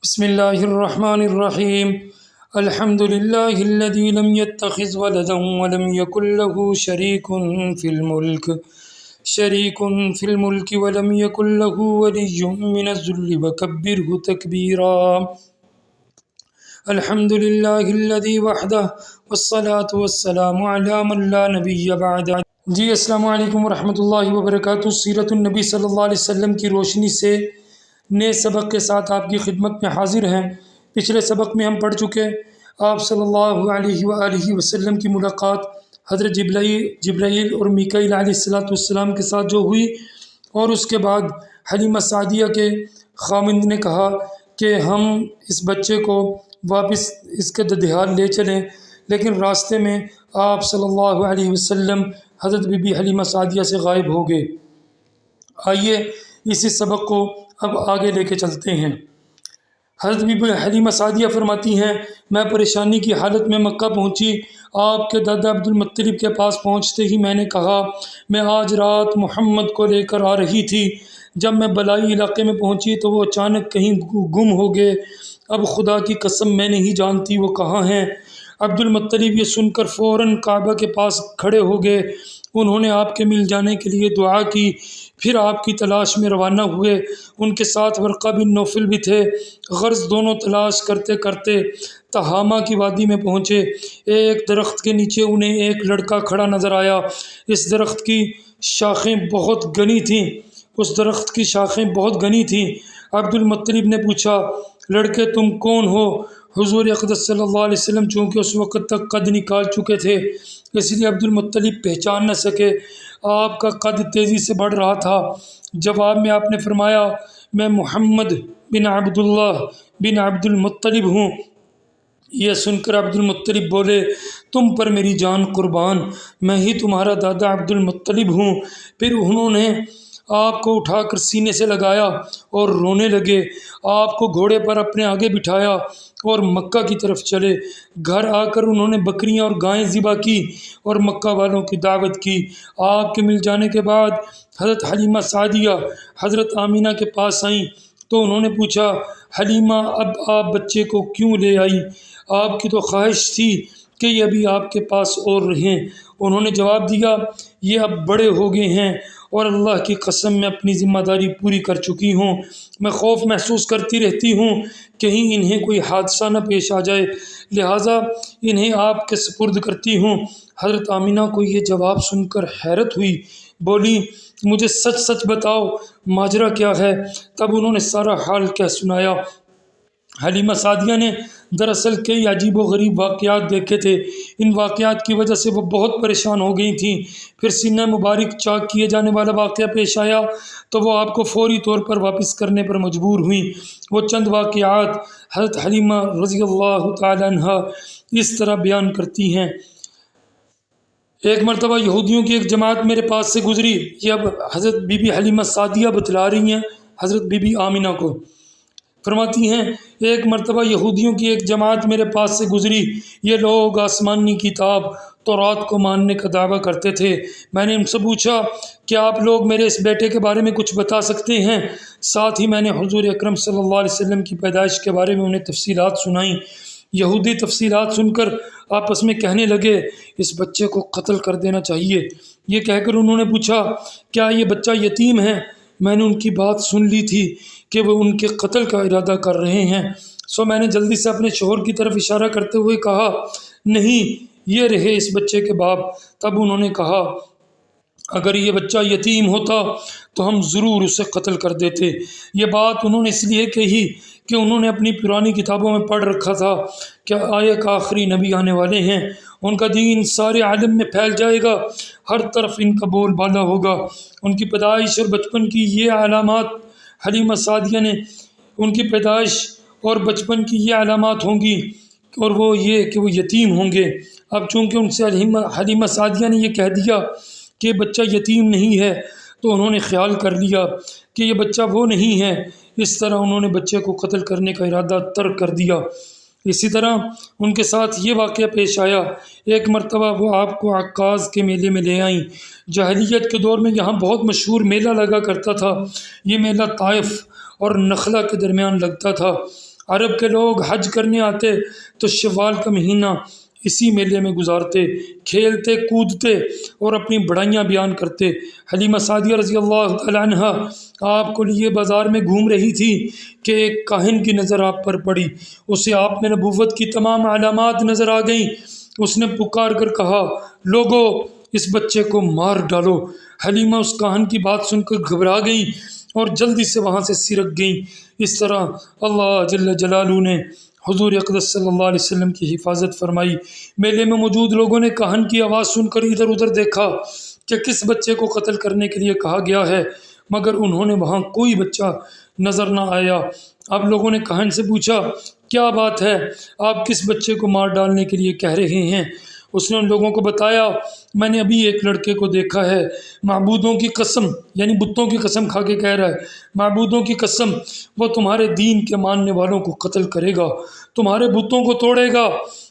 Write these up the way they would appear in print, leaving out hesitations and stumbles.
بسم الله الرحمن الرحيم. الحمد لله الذي لم يتخذ ولدا ولم يكن له شريك في الملك ولم يكن له ولي من الذل وكبره تكبيرا. الحمد لله الذي وحده والصلاة والسلام على من لا نبي بعد. جی السلام علیکم ورحمۃ اللہ وبرکاتہ. سیرت النبی صلی اللہ علیہ وسلم کی روشنی سے نئے سبق کے ساتھ آپ کی خدمت میں حاضر ہیں. پچھلے سبق میں ہم پڑھ چکے آپ صلی اللہ علیہ وآلہ وسلم کی ملاقات حضرت جبرائیل اور میکائیل علیہ السلام کے ساتھ جو ہوئی، اور اس کے بعد حلیمہ سعدیہ کے خاوند نے کہا کہ ہم اس بچے کو واپس اس کے ددھیال لے چلیں، لیکن راستے میں آپ صلی اللہ علیہ وسلم حضرت بی بی حلیمہ سعدیہ سے غائب ہو گئے. آئیے اسی سبق کو اب آگے لے کے چلتے ہیں. حضرت بی بی حلیمہ سعدیہ فرماتی ہیں، میں پریشانی کی حالت میں مکہ پہنچی. آپ کے دادا عبدالمطلب کے پاس پہنچتے ہی میں نے کہا، میں آج رات محمد کو لے کر آ رہی تھی. جب میں بلائی علاقے میں پہنچی تو وہ اچانک کہیں گم ہو گئے. اب خدا کی قسم میں نہیں جانتی وہ کہاں ہیں. عبدالمطلب یہ سن کر فوراً کعبہ کے پاس کھڑے ہو گئے. انہوں نے آپ کے مل جانے کے لیے دعا کی، پھر آپ کی تلاش میں روانہ ہوئے. ان کے ساتھ ورقہ بن نوفل بھی تھے. غرض دونوں تلاش کرتے کرتے تہامہ کی وادی میں پہنچے. ایک درخت کے نیچے انہیں ایک لڑکا کھڑا نظر آیا. اس درخت کی شاخیں بہت گھنی تھیں. عبدالمطلب نے پوچھا، لڑکے تم کون ہو؟ حضور اقدس صلی اللہ علیہ وسلم چونکہ اس وقت تک قد نکال چکے تھے، اس لیے عبدالمطلب پہچان نہ سکے. آپ کا قد تیزی سے بڑھ رہا تھا. جواب میں آپ نے فرمایا، میں محمد بن عبداللہ بن عبدالمطلب ہوں. یہ سن کر عبدالمطلب بولے، تم پر میری جان قربان، میں ہی تمہارا دادا عبدالمطلب ہوں. پھر انہوں نے آپ کو اٹھا کر سینے سے لگایا اور رونے لگے. آپ کو گھوڑے پر اپنے آگے بٹھایا اور مکہ کی طرف چلے. گھر آ کر انہوں نے بکریاں اور گائیں ذبح کی اور مکہ والوں کی دعوت کی. آپ کے مل جانے کے بعد حضرت حلیمہ سعدیہ حضرت آمینہ کے پاس آئیں تو انہوں نے پوچھا، حلیمہ اب آپ بچے کو کیوں لے آئی؟ آپ کی تو خواہش تھی کہ یہ ابھی آپ کے پاس اور رہیں. انہوں نے جواب دیا، یہ اب بڑے ہو گئے ہیں اور اللہ کی قسم میں اپنی ذمہ داری پوری کر چکی ہوں. میں خوف محسوس کرتی رہتی ہوں کہیں انہیں کوئی حادثہ نہ پیش آ جائے، لہٰذا انہیں آپ کے سپرد کرتی ہوں. حضرت آمینہ کو یہ جواب سن کر حیرت ہوئی. بولی، مجھے سچ سچ بتاؤ ماجرا کیا ہے؟ تب انہوں نے سارا حال کہہ سنایا. حلیمہ سعدیہ نے دراصل کئی عجیب و غریب واقعات دیکھے تھے. ان واقعات کی وجہ سے وہ بہت پریشان ہو گئی تھیں. پھر سینہ مبارک چاک کیے جانے والا واقعہ پیش آیا تو وہ آپ کو فوری طور پر واپس کرنے پر مجبور ہوئیں. وہ چند واقعات حضرت حلیمہ رضی اللہ تعالی عنہ اس طرح بیان کرتی ہیں. ایک مرتبہ یہودیوں کی ایک جماعت میرے پاس سے گزری. یہ اب حضرت بی بی حلیمہ سعدیہ بتلا رہی ہیں حضرت بی بی آمینہ کو. فرماتی ہیں، ایک مرتبہ یہودیوں کی ایک جماعت میرے پاس سے گزری. یہ لوگ آسمانی کتاب تورات کو ماننے کا دعویٰ کرتے تھے. میں نے ان سے پوچھا، کیا آپ لوگ میرے اس بیٹے کے بارے میں کچھ بتا سکتے ہیں؟ ساتھ ہی میں نے حضور اکرم صلی اللہ علیہ وسلم کی پیدائش کے بارے میں انہیں تفصیلات سنائیں. یہودی تفصیلات سن کر آپس میں کہنے لگے، اس بچے کو قتل کر دینا چاہیے. یہ کہہ کر انہوں نے پوچھا، کیا یہ بچہ یتیم ہے؟ میں نے ان کی بات سن لی تھی کہ وہ ان کے قتل کا ارادہ کر رہے ہیں، سو میں نے جلدی سے اپنے شوہر کی طرف اشارہ کرتے ہوئے کہا، نہیں، یہ رہے اس بچے کے باپ. تب انہوں نے کہا، اگر یہ بچہ یتیم ہوتا تو ہم ضرور اسے قتل کر دیتے. یہ بات انہوں نے اس لیے کہی کہ انہوں نے اپنی پرانی کتابوں میں پڑھ رکھا تھا کہ ایک آخری نبی آنے والے ہیں، ان کا دین سارے عالم میں پھیل جائے گا، ہر طرف ان کا بول بالا ہوگا. ان کی پیدائش اور بچپن کی یہ علامات حلیمہ سعدیہ نے ان کی پیدائش اور بچپن کی یہ علامات ہوں گی، اور وہ یہ کہ وہ یتیم ہوں گے. اب چونکہ ان سے حلیمہ سعدیہ نے یہ کہہ دیا کہ بچہ یتیم نہیں ہے تو انہوں نے خیال کر لیا کہ یہ بچہ وہ نہیں ہے. اس طرح انہوں نے بچے کو قتل کرنے کا ارادہ ترک کر دیا. اسی طرح ان کے ساتھ یہ واقعہ پیش آیا. ایک مرتبہ وہ آپ کو عکاظ کے میلے میں لے آئیں. جاہلیت کے دور میں یہاں بہت مشہور میلہ لگا کرتا تھا. یہ میلہ طائف اور نخلا کے درمیان لگتا تھا. عرب کے لوگ حج کرنے آتے تو شوال کا مہینہ اسی میلے میں گزارتے، کھیلتے کودتے اور اپنی بڑائیاں بیان کرتے۔ حلیمہ سعدیہ رضی اللہ تعالیٰ عنہ آپ کو لیے بازار میں گھوم رہی تھی کہ ایک کاہن کی نظر آپ پر پڑی۔ اسے آپ میں نبوت کی تمام علامات نظر آ گئیں۔ اس نے پکار کر کہا، لوگو اس بچے کو مار ڈالو۔ حلیمہ اس کاہن کی بات سن کر گھبرا گئیں اور جلدی سے وہاں سے سرک گئیں۔ اس طرح اللہ جل جلالہ نے حضور اقدس صلی اللہ علیہ وسلم کی حفاظت فرمائی۔ میلے میں موجود لوگوں نے کاہن کی آواز سن کر ادھر ادھر دیکھا کہ کس بچے کو قتل کرنے کے لیے کہا گیا ہے، مگر انہوں نے وہاں کوئی بچہ نظر نہ آیا۔ اب لوگوں نے کاہن سے پوچھا، کیا بات ہے، آپ کس بچے کو مار ڈالنے کے لیے کہہ رہے ہیں؟ اس نے ان لوگوں کو بتایا، میں نے ابھی ایک لڑکے کو دیکھا ہے، معبودوں کی قسم، یعنی بتوں کی قسم کھا کے کہہ رہا ہے، معبودوں کی قسم وہ تمہارے دین کے ماننے والوں کو قتل کرے گا، تمہارے بتوں کو توڑے گا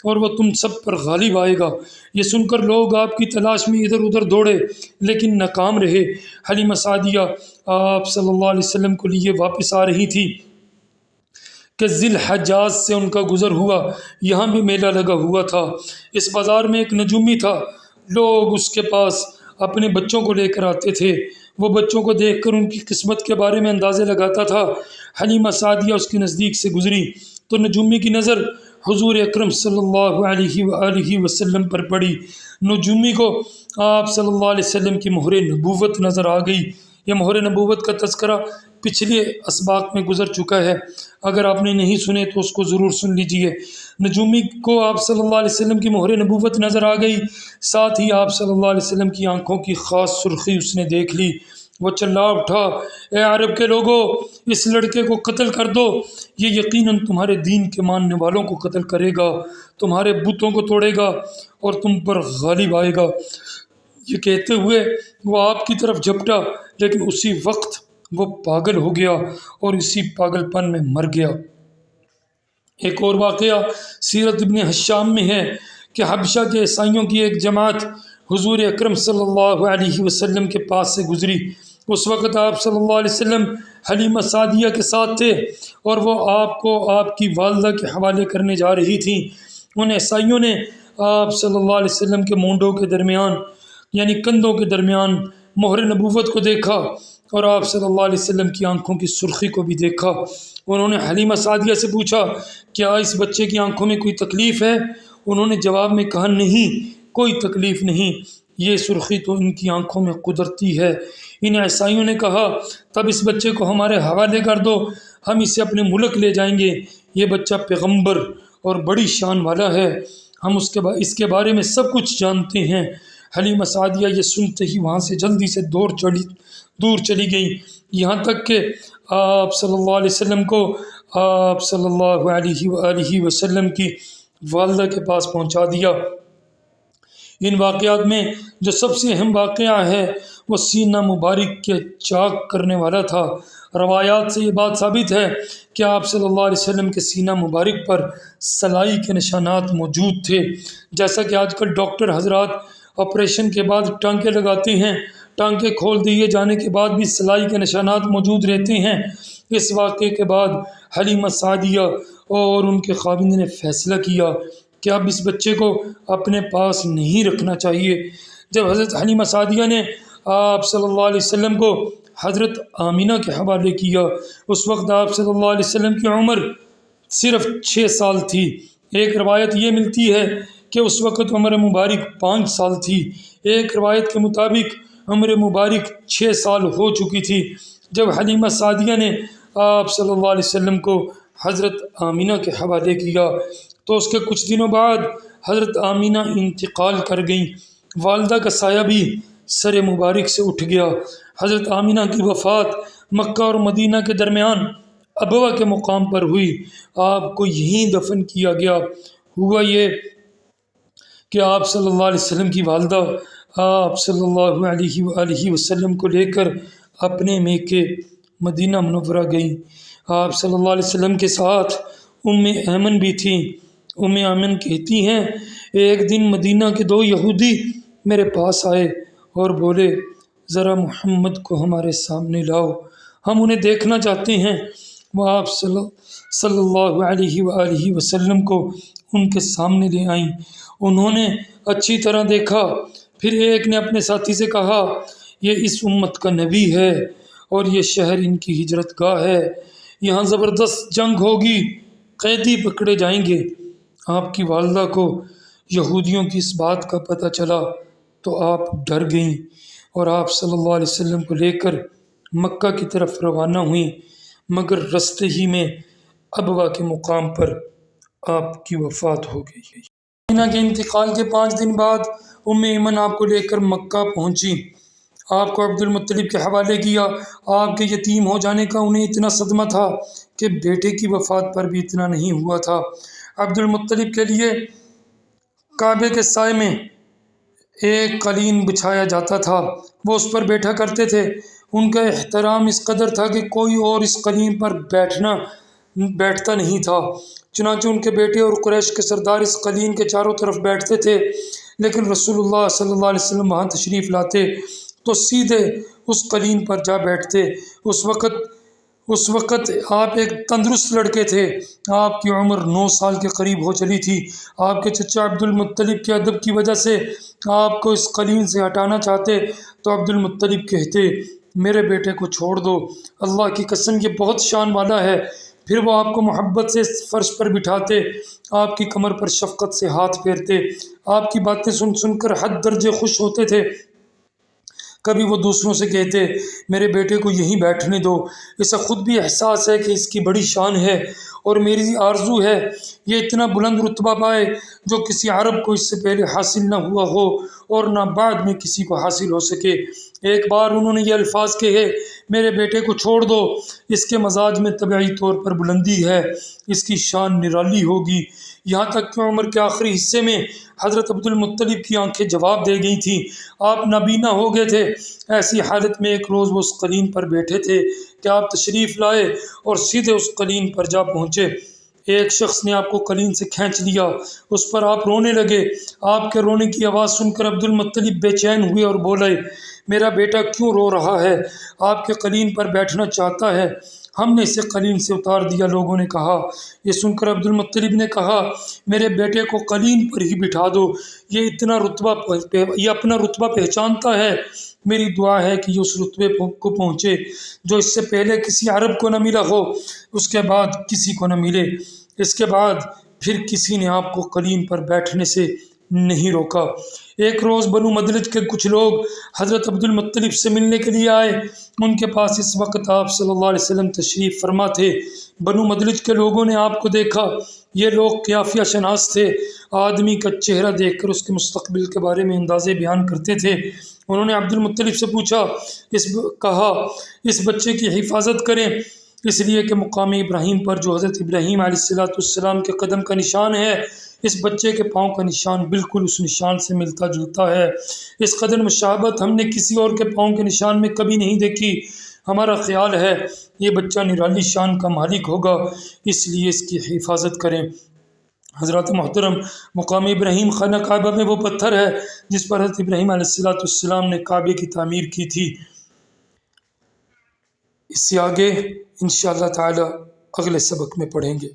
اور وہ تم سب پر غالب آئے گا۔ یہ سن کر لوگ آپ کی تلاش میں ادھر ادھر دوڑے لیکن ناکام رہے۔ حلیمہ سعدیہ آپ صلی اللہ علیہ وسلم کو لیے واپس آ رہی تھی کہ ذی الحجاز سے ان کا گزر ہوا۔ یہاں بھی میلہ لگا ہوا تھا۔ اس بازار میں ایک نجومی تھا، لوگ اس کے پاس اپنے بچوں کو لے کر آتے تھے۔ وہ بچوں کو دیکھ کر ان کی قسمت کے بارے میں اندازے لگاتا تھا۔ حلیمہ سعدیہ اس کے نزدیک سے گزری تو نجومی کی نظر حضور اکرم صلی اللہ علیہ وآلہ وسلم پر پڑی۔ نجومی کو آپ صلی اللہ علیہ وسلم کی مہر نبوت نظر آ گئی۔ یہ مہر نبوت کا تذکرہ پچھلے اسباق میں گزر چکا ہے، اگر آپ نے نہیں سنے تو اس کو ضرور سن لیجئے۔ نجومی کو آپ صلی اللہ علیہ وسلم کی مہر نبوت نظر آ گئی، ساتھ ہی آپ صلی اللہ علیہ وسلم کی آنکھوں کی خاص سرخی اس نے دیکھ لی۔ وہ چلا اٹھا، اے عرب کے لوگوں، اس لڑکے کو قتل کر دو، یہ یقیناً تمہارے دین کے ماننے والوں کو قتل کرے گا، تمہارے بتوں کو توڑے گا اور تم پر غالب آئے گا۔ یہ کہتے ہوئے وہ آپ کی طرف جھپٹا، لیکن اسی وقت وہ پاگل ہو گیا اور اسی پاگل پن میں مر گیا۔ ایک اور واقعہ سیرت ابن حشام میں ہے کہ حبشہ کے عیسائیوں کی ایک جماعت حضور اکرم صلی اللہ علیہ وسلم کے پاس سے گزری۔ اس وقت آپ صلی اللہ علیہ وسلم حلیمہ سعدیہ کے ساتھ تھے اور وہ آپ کو آپ کی والدہ کے حوالے کرنے جا رہی تھیں۔ ان عیسائیوں نے آپ صلی اللہ علیہ وسلم کے مونڈوں کے درمیان یعنی کندھوں کے درمیان مہر نبوت کو دیکھا اور آپ صلی اللہ علیہ وسلم کی آنکھوں کی سرخی کو بھی دیکھا۔ انہوں نے حلیمہ سعدیہ سے پوچھا، کیا اس بچے کی آنکھوں میں کوئی تکلیف ہے؟ انہوں نے جواب میں کہا، نہیں، کوئی تکلیف نہیں، یہ سرخی تو ان کی آنکھوں میں قدرتی ہے۔ ان عیسائیوں نے کہا، تب اس بچے کو ہمارے حوالے کر دو، ہم اسے اپنے ملک لے جائیں گے، یہ بچہ پیغمبر اور بڑی شان والا ہے، ہم اس کے بارے میں سب کچھ جانتے ہیں۔ حلیمہ سعدیہ یہ سنتے ہی وہاں سے جلدی سے دور چلی گئیں، یہاں تک کہ آپ صلی اللہ علیہ وسلم کو آپ صلی اللہ علیہ وآلہ وسلم کی والدہ کے پاس پہنچا دیا۔ ان واقعات میں جو سب سے اہم واقعہ ہے وہ سینہ مبارک کے چاک کرنے والا تھا۔ روایات سے یہ بات ثابت ہے کہ آپ صلی اللہ علیہ وسلم کے سینہ مبارک پر سلائی کے نشانات موجود تھے، جیسا کہ آج کل ڈاکٹر حضرات آپریشن کے بعد ٹانکے لگاتے ہیں، ٹانکے کھول دیے جانے کے بعد بھی سلائی کے نشانات موجود رہتے ہیں۔ اس واقعے کے بعد حلیمہ سعدیہ اور ان کے خاوند نے فیصلہ کیا کہ اب اس بچے کو اپنے پاس نہیں رکھنا چاہیے۔ جب حضرت حلیمہ سعدیہ نے آپ صلی اللہ علیہ وسلم کو حضرت آمینہ کے حوالے کیا، اس وقت آپ صلی اللہ علیہ وسلم کی عمر صرف 6 سال تھی۔ ایک روایت یہ ملتی ہے کہ اس وقت عمر مبارک 5 سال تھی، ایک روایت کے مطابق عمر مبارک 6 سال ہو چکی تھی جب حلیمہ سعدیہ نے آپ صلی اللہ علیہ وسلم کو حضرت آمینہ کے حوالے کیا، تو اس کے کچھ دنوں بعد حضرت آمینہ انتقال کر گئیں۔ والدہ کا سایہ بھی سر مبارک سے اٹھ گیا۔ حضرت آمینہ کی وفات مکہ اور مدینہ کے درمیان ابوا کے مقام پر ہوئی، آپ کو یہیں دفن کیا گیا۔ ہوا یہ کہ آپ صلی اللہ علیہ وسلم کی والدہ آپ صلی اللہ علیہ وآلہ وسلم کو لے کر اپنے میکے مدینہ منورہ گئیں۔ آپ صلی اللہ علیہ وسلم کے ساتھ ایمن بھی تھیں۔ ایمن کہتی ہیں، ایک دن مدینہ کے 2 یہودی میرے پاس آئے اور بولے، ذرا محمد کو ہمارے سامنے لاؤ، ہم انہیں دیکھنا چاہتے ہیں۔ وہ آپ صلی اللہ علیہ وآلہ وسلم کو ان کے سامنے لے آئیں۔ انہوں نے اچھی طرح دیکھا، پھر ایک نے اپنے ساتھی سے کہا یہ اس امت کا نبی ہے اور یہ شہر ان کی ہجرت گاہ ہے، یہاں زبردست جنگ ہوگی، قیدی پکڑے جائیں گے۔ آپ کی والدہ کو یہودیوں کی اس بات کا پتہ چلا تو آپ ڈر گئیں اور آپ صلی اللہ علیہ وسلم کو لے کر مکہ کی طرف روانہ ہوئیں، مگر رستے ہی میں ابوا کے مقام پر آپ کی وفات ہو گئی۔ آمینہ کے انتقال کے 5 دن بعد ام ایمن آپ کو لے کر مکہ پہنچی، آپ کو عبد المطلب کے حوالے کیا۔ آپ کے یتیم ہو جانے کا انہیں اتنا صدمہ تھا کہ بیٹے کی وفات پر بھی اتنا نہیں ہوا تھا۔ عبد المطلب کے لیے کعبے کے سائے میں ایک قالین بچھایا جاتا تھا، وہ اس پر بیٹھا کرتے تھے۔ ان کا احترام اس قدر تھا کہ کوئی اور اس قالین پر بیٹھتا نہیں تھا، چنانچہ ان کے بیٹے اور قریش کے سردار اس قالین کے چاروں طرف بیٹھتے تھے، لیکن رسول اللہ صلی اللہ علیہ وسلم وہاں تشریف لاتے تو سیدھے اس قالین پر جا بیٹھتے۔ اس وقت آپ ایک تندرست لڑکے تھے، آپ کی عمر 9 سال کے قریب ہو چلی تھی۔ آپ کے چچا عبد المطلب کے ادب کی وجہ سے آپ کو اس قالین سے ہٹانا چاہتے تو عبد المطلب کہتے میرے بیٹے کو چھوڑ دو، اللہ کی قسم یہ بہت شان والا ہے۔ پھر وہ آپ کو محبت سے فرش پر بٹھاتے، آپ کی کمر پر شفقت سے ہاتھ پھیرتے، آپ کی باتیں سن سن کر حد درجے خوش ہوتے تھے۔ کبھی وہ دوسروں سے کہتے میرے بیٹے کو یہیں بیٹھنے دو، اسے خود بھی احساس ہے کہ اس کی بڑی شان ہے اور میری آرزو ہے یہ اتنا بلند رتبہ پائے جو کسی عرب کو اس سے پہلے حاصل نہ ہوا ہو اور نہ بعد میں کسی کو حاصل ہو سکے۔ ایک بار انہوں نے یہ الفاظ کہے میرے بیٹے کو چھوڑ دو، اس کے مزاج میں طبعی طور پر بلندی ہے، اس کی شان نرالی ہوگی۔ یہاں تک کہ عمر کے آخری حصے میں حضرت عبد المطلب کی آنکھیں جواب دے گئی تھیں، آپ نابینا ہو گئے تھے۔ ایسی حالت میں ایک روز وہ اس قالین پر بیٹھے تھے کہ آپ تشریف لائے اور سیدھے اس قالین پر جا پہنچے۔ ایک شخص نے آپ کو قالین سے کھینچ لیا، اس پر آپ رونے لگے۔ آپ کے رونے کی آواز سن کر عبد المطلب بے چین ہوئے اور بولے میرا بیٹا کیوں رو رہا ہے؟ آپ کے قالین پر بیٹھنا چاہتا ہے، ہم نے اسے قالین سے اتار دیا، لوگوں نے کہا۔ یہ سن کر عبد المطلب نے کہا میرے بیٹے کو قالین پر ہی بٹھا دو، یہ اپنا رتبہ پہچانتا ہے، میری دعا ہے کہ یہ اس رتبے کو پہنچے جو اس سے پہلے کسی عرب کو نہ ملا ہو، اس کے بعد کسی کو نہ ملے۔ اس کے بعد پھر کسی نے آپ کو قالین پر بیٹھنے سے نہیں روکا۔ ایک روز بنو مدلج کے کچھ لوگ حضرت عبد المطلب سے ملنے کے لیے آئے، ان کے پاس اس وقت آپ صلی اللہ علیہ وسلم تشریف فرما تھے۔ بنو مدلج کے لوگوں نے آپ کو دیکھا، یہ لوگ قیافیہ شناس تھے، آدمی کا چہرہ دیکھ کر اس کے مستقبل کے بارے میں اندازے بیان کرتے تھے۔ انہوں نے عبد المطلب سے پوچھا، اس بچے کی حفاظت کریں، اس لیے کہ مقام ابراہیم پر جو حضرت ابراہیم علیہ السلام کے قدم کا نشان ہے، اس بچے کے پاؤں کا نشان بالکل اس نشان سے ملتا جلتا ہے۔ اس قدر مشابہت ہم نے کسی اور کے پاؤں کے نشان میں کبھی نہیں دیکھی۔ ہمارا خیال ہے یہ بچہ نرالی شان کا مالک ہوگا، اس لیے اس کی حفاظت کریں۔ حضرات محترم، مقام ابراہیم خانہ کعبہ میں وہ پتھر ہے جس پر حضرت ابراہیم علیہ السلام نے کعبے کی تعمیر کی تھی۔ اس سے آگے انشاءاللہ تعالی اگلے سبق میں پڑھیں گے۔